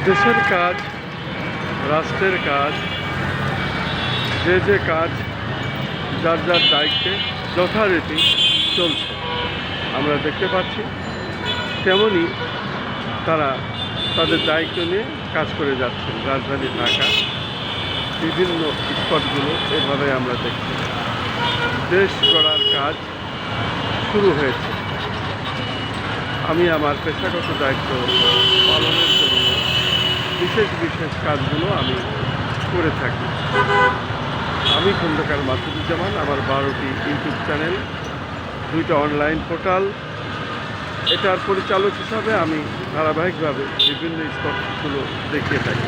দেশের কাজ, রাষ্ট্রের কাজ, যে কাজ যার যার দায়িত্বে যথারীতি চলছে আমরা দেখতে পাচ্ছি। তেমনি তারা তাদের দায়িত্ব নিয়ে কাজ করে যাচ্ছেন। রাজধানী ঢাকা বিভিন্ন স্পটগুলো এভাবে আমরা দেখছি। দেশ গড়ার কাজ শুরু হয়েছে। আমি আমার পেশাগত দায়িত্ব পালনের জন্য বিশেষ কাজগুলো আমি করে থাকি। আমি খন্দকার মাসুদুজ্জামান, আমার 12টি ইউটিউব চ্যানেল, 2টা অনলাইন পোর্টাল, এটার পরিচালক হিসাবে আমি ধারাবাহিকভাবে বিভিন্ন স্পটগুলো দেখিয়ে থাকি।